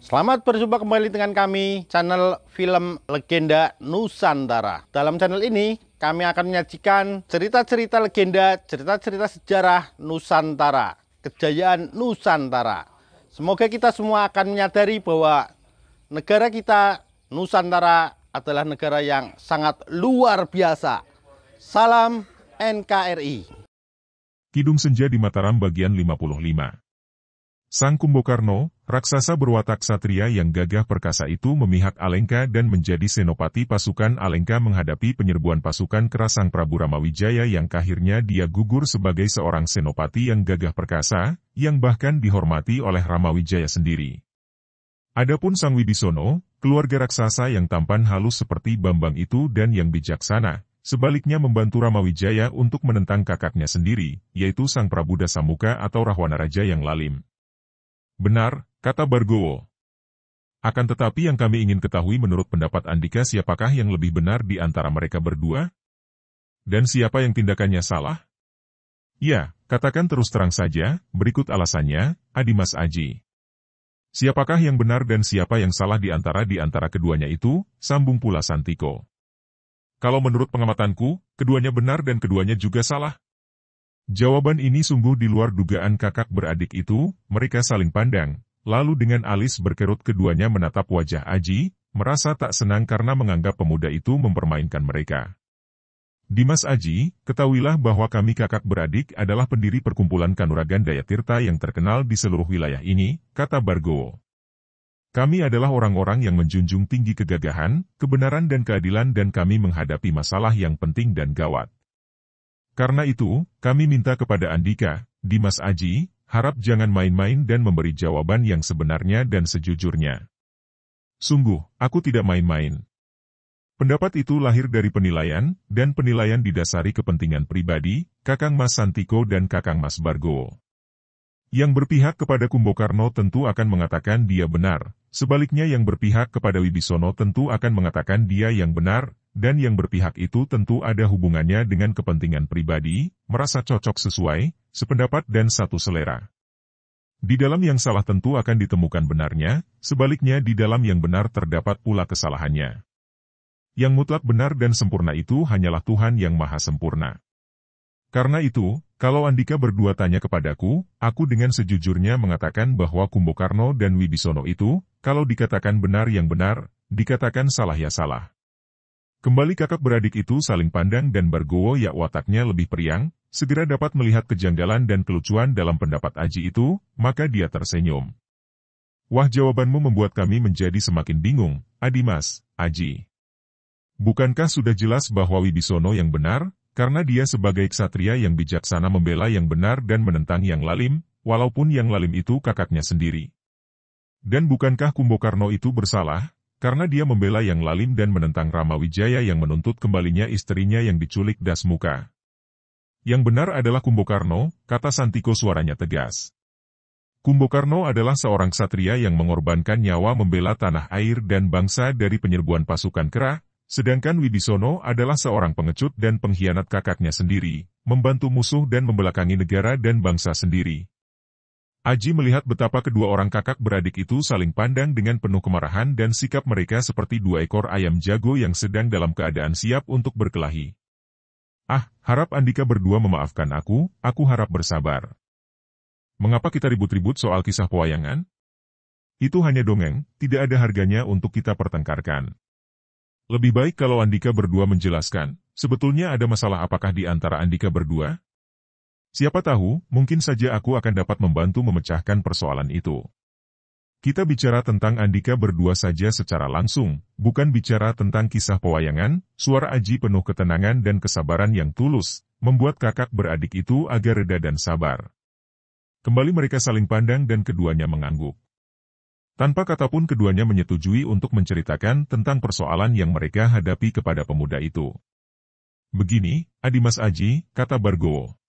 Selamat berjumpa kembali dengan kami, channel Film Legenda Nusantara. Dalam channel ini, kami akan menyajikan cerita-cerita legenda, cerita-cerita sejarah Nusantara, kejayaan Nusantara. Semoga kita semua akan menyadari bahwa negara kita, Nusantara, adalah negara yang sangat luar biasa. Salam NKRI. Kidung Senja di Mataram bagian 55. Sang Kumbokarno, raksasa berwatak satria yang gagah perkasa itu memihak Alengka dan menjadi senopati pasukan Alengka menghadapi penyerbuan pasukan keras Sang Prabu Ramawijaya yang akhirnya dia gugur sebagai seorang senopati yang gagah perkasa, yang bahkan dihormati oleh Ramawijaya sendiri. Adapun Sang Wibisono, keluarga raksasa yang tampan halus seperti Bambang itu dan yang bijaksana, sebaliknya membantu Ramawijaya untuk menentang kakaknya sendiri, yaitu Sang Prabu Dasamuka atau Rahwana Raja yang lalim. Benar, kata Bargowo. Akan tetapi yang kami ingin ketahui menurut pendapat Andika siapakah yang lebih benar di antara mereka berdua? Dan siapa yang tindakannya salah? Ya, katakan terus terang saja, berikut alasannya, Adimas Aji. Siapakah yang benar dan siapa yang salah di antara keduanya itu, sambung pula Santiko. Kalau menurut pengamatanku, keduanya benar dan keduanya juga salah. Jawaban ini sungguh di luar dugaan kakak beradik itu, mereka saling pandang, lalu dengan alis berkerut keduanya menatap wajah Aji, merasa tak senang karena menganggap pemuda itu mempermainkan mereka. Dimas Aji, ketahuilah bahwa kami kakak beradik adalah pendiri perkumpulan Kanuragan Dayatirta yang terkenal di seluruh wilayah ini, kata Bargowo. Kami adalah orang-orang yang menjunjung tinggi kegagahan, kebenaran dan keadilan dan kami menghadapi masalah yang penting dan gawat. Karena itu, kami minta kepada Andika, Dimas Aji, harap jangan main-main dan memberi jawaban yang sebenarnya dan sejujurnya. Sungguh, aku tidak main-main. Pendapat itu lahir dari penilaian, dan penilaian didasari kepentingan pribadi, Kakang Mas Santiko dan Kakang Mas Bargowo. Yang berpihak kepada Kumbokarno tentu akan mengatakan dia benar, sebaliknya yang berpihak kepada Wibisono tentu akan mengatakan dia yang benar, dan yang berpihak itu tentu ada hubungannya dengan kepentingan pribadi, merasa cocok sesuai, sependapat dan satu selera. Di dalam yang salah tentu akan ditemukan benarnya, sebaliknya di dalam yang benar terdapat pula kesalahannya. Yang mutlak benar dan sempurna itu hanyalah Tuhan yang Maha Sempurna. Karena itu, kalau Andika berdua tanya kepadaku, aku dengan sejujurnya mengatakan bahwa Kumbokarno dan Wibisono itu, kalau dikatakan benar yang benar, dikatakan salah ya salah. Kembali kakak beradik itu saling pandang dan Bargowo ya wataknya lebih periang, segera dapat melihat kejanggalan dan kelucuan dalam pendapat Aji itu, maka dia tersenyum. Wah, jawabanmu membuat kami menjadi semakin bingung, Adimas, Aji. Bukankah sudah jelas bahwa Wibisono yang benar, karena dia sebagai ksatria yang bijaksana membela yang benar dan menentang yang lalim, walaupun yang lalim itu kakaknya sendiri. Dan bukankah Kumbokarno itu bersalah? Karena dia membela yang lalim dan menentang Ramawijaya yang menuntut kembalinya istrinya yang diculik Dasmuka. Yang benar adalah Kumbokarno, kata Santiko suaranya tegas. Kumbokarno adalah seorang ksatria yang mengorbankan nyawa membela tanah air dan bangsa dari penyerbuan pasukan kera, sedangkan Wibisono adalah seorang pengecut dan pengkhianat kakaknya sendiri, membantu musuh dan membelakangi negara dan bangsa sendiri. Aji melihat betapa kedua orang kakak beradik itu saling pandang dengan penuh kemarahan dan sikap mereka seperti dua ekor ayam jago yang sedang dalam keadaan siap untuk berkelahi. Ah, harap Andika berdua memaafkan aku harap bersabar. Mengapa kita ribut-ribut soal kisah pewayangan? Itu hanya dongeng, tidak ada harganya untuk kita pertengkarkan. Lebih baik kalau Andika berdua menjelaskan, sebetulnya ada masalah apakah di antara Andika berdua? Siapa tahu, mungkin saja aku akan dapat membantu memecahkan persoalan itu. Kita bicara tentang Andika berdua saja secara langsung, bukan bicara tentang kisah pewayangan. Suara Aji penuh ketenangan dan kesabaran yang tulus, membuat kakak beradik itu agak reda dan sabar. Kembali mereka saling pandang dan keduanya mengangguk. Tanpa kata pun keduanya menyetujui untuk menceritakan tentang persoalan yang mereka hadapi kepada pemuda itu. Begini, Adimas Aji, kata Bargowo.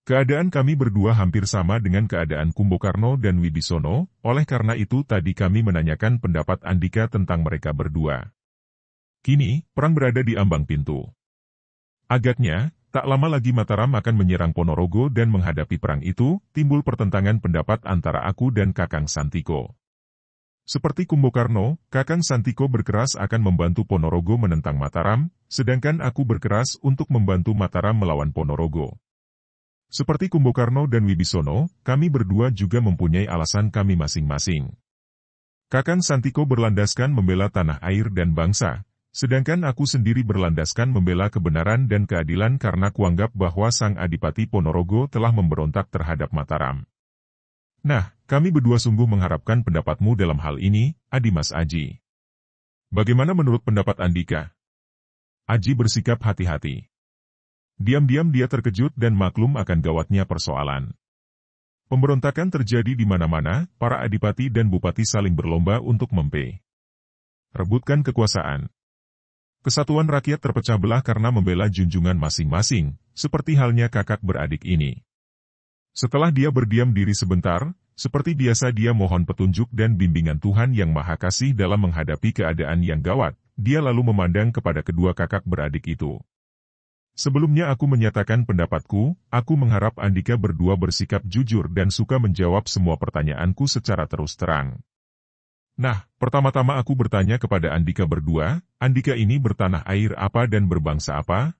Keadaan kami berdua hampir sama dengan keadaan Kumbokarno dan Wibisono, oleh karena itu tadi kami menanyakan pendapat Andika tentang mereka berdua. Kini, perang berada di ambang pintu. Agaknya, tak lama lagi Mataram akan menyerang Ponorogo dan menghadapi perang itu, timbul pertentangan pendapat antara aku dan Kakang Santiko. Seperti Kumbokarno, Kakang Santiko berkeras akan membantu Ponorogo menentang Mataram, sedangkan aku berkeras untuk membantu Mataram melawan Ponorogo. Seperti Kumbokarno dan Wibisono, kami berdua juga mempunyai alasan kami masing-masing. Kakang Santiko berlandaskan membela tanah air dan bangsa, sedangkan aku sendiri berlandaskan membela kebenaran dan keadilan karena kuanggap bahwa Sang Adipati Ponorogo telah memberontak terhadap Mataram. Nah, kami berdua sungguh mengharapkan pendapatmu dalam hal ini, Adimas Aji. Bagaimana menurut pendapat Andika? Aji bersikap hati-hati. Diam-diam dia terkejut dan maklum akan gawatnya persoalan. Pemberontakan terjadi di mana-mana, para adipati dan bupati saling berlomba untuk rebutkan kekuasaan. Kesatuan rakyat terpecah belah karena membela junjungan masing-masing, seperti halnya kakak beradik ini. Setelah dia berdiam diri sebentar, seperti biasa dia mohon petunjuk dan bimbingan Tuhan Yang Maha Kasih dalam menghadapi keadaan yang gawat, dia lalu memandang kepada kedua kakak beradik itu. Sebelumnya aku menyatakan pendapatku, aku mengharap Andika berdua bersikap jujur dan suka menjawab semua pertanyaanku secara terus terang. Nah, pertama-tama aku bertanya kepada Andika berdua, Andika ini bertanah air apa dan berbangsa apa?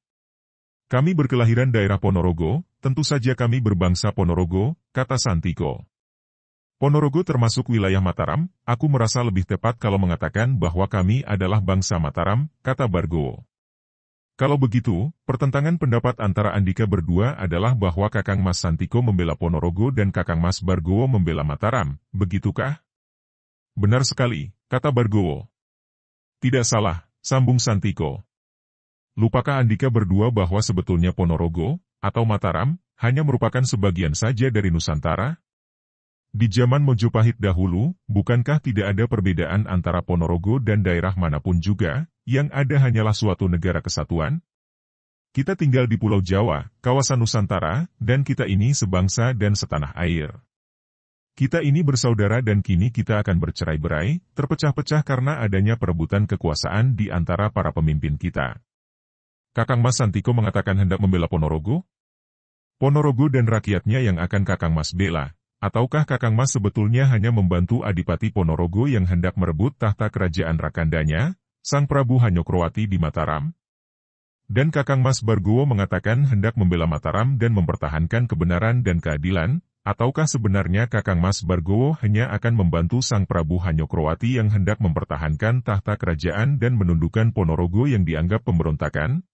Kami berkelahiran daerah Ponorogo, tentu saja kami berbangsa Ponorogo, kata Santiko. Ponorogo termasuk wilayah Mataram, aku merasa lebih tepat kalau mengatakan bahwa kami adalah bangsa Mataram, kata Bargowo. Kalau begitu, pertentangan pendapat antara Andika berdua adalah bahwa Kakang Mas Santiko membela Ponorogo dan Kakang Mas Bargowo membela Mataram, begitukah? Benar sekali, kata Bargowo. Tidak salah, sambung Santiko. Lupakah Andika berdua bahwa sebetulnya Ponorogo, atau Mataram, hanya merupakan sebagian saja dari Nusantara? Di zaman Mojopahit dahulu, bukankah tidak ada perbedaan antara Ponorogo dan daerah manapun juga, yang ada hanyalah suatu negara kesatuan? Kita tinggal di Pulau Jawa, kawasan Nusantara, dan kita ini sebangsa dan setanah air. Kita ini bersaudara dan kini kita akan bercerai-berai, terpecah-pecah karena adanya perebutan kekuasaan di antara para pemimpin kita. Kakang Mas Santiko mengatakan hendak membela Ponorogo? Ponorogo dan rakyatnya yang akan Kakang Mas bela, ataukah Kakang Mas sebetulnya hanya membantu Adipati Ponorogo yang hendak merebut tahta kerajaan Rakandanya, Sang Prabu Hanyokrowati di Mataram? Dan Kakang Mas Bargowo mengatakan hendak membela Mataram dan mempertahankan kebenaran dan keadilan, ataukah sebenarnya Kakang Mas Bargowo hanya akan membantu Sang Prabu Hanyokrowati yang hendak mempertahankan tahta kerajaan dan menundukkan Ponorogo yang dianggap pemberontakan?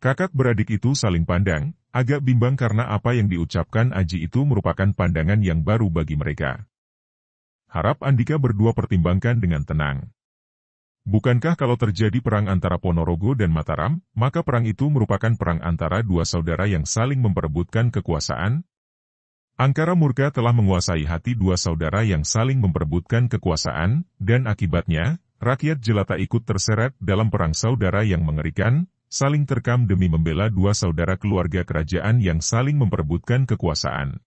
Kakak beradik itu saling pandang, agak bimbang karena apa yang diucapkan Aji itu merupakan pandangan yang baru bagi mereka. Harap Andika berdua pertimbangkan dengan tenang. Bukankah kalau terjadi perang antara Ponorogo dan Mataram, maka perang itu merupakan perang antara dua saudara yang saling memperebutkan kekuasaan? Angkara murka telah menguasai hati dua saudara yang saling memperebutkan kekuasaan, dan akibatnya, rakyat jelata ikut terseret dalam perang saudara yang mengerikan, saling terkam demi membela dua saudara keluarga kerajaan yang saling memperebutkan kekuasaan.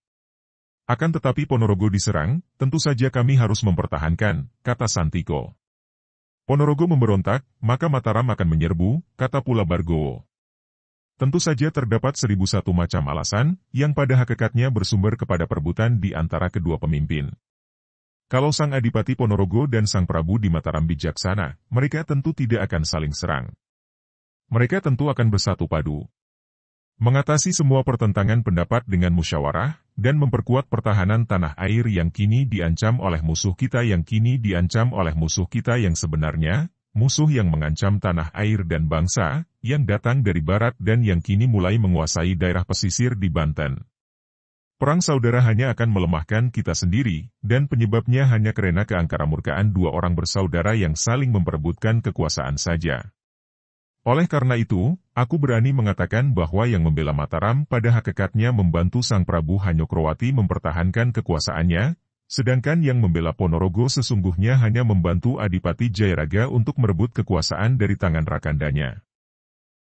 Akan tetapi Ponorogo diserang, tentu saja kami harus mempertahankan, kata Santiko. Ponorogo memberontak, maka Mataram akan menyerbu, kata pula Bargowo. Tentu saja terdapat 1001 macam alasan, yang pada hakikatnya bersumber kepada perebutan di antara kedua pemimpin. Kalau Sang Adipati Ponorogo dan Sang Prabu di Mataram bijaksana, mereka tentu tidak akan saling serang. Mereka tentu akan bersatu padu. Mengatasi semua pertentangan pendapat dengan musyawarah, dan memperkuat pertahanan tanah air yang kini diancam oleh musuh kita yang kini diancam oleh musuh kita yang sebenarnya, musuh yang mengancam tanah air dan bangsa, yang datang dari barat dan yang kini mulai menguasai daerah pesisir di Banten. Perang saudara hanya akan melemahkan kita sendiri, dan penyebabnya hanya karena keangkaramurkaan dua orang bersaudara yang saling memperebutkan kekuasaan saja. Oleh karena itu, aku berani mengatakan bahwa yang membela Mataram pada hakikatnya membantu Sang Prabu Hanyokrowati mempertahankan kekuasaannya, sedangkan yang membela Ponorogo sesungguhnya hanya membantu Adipati Jayaraga untuk merebut kekuasaan dari tangan Rakandanya.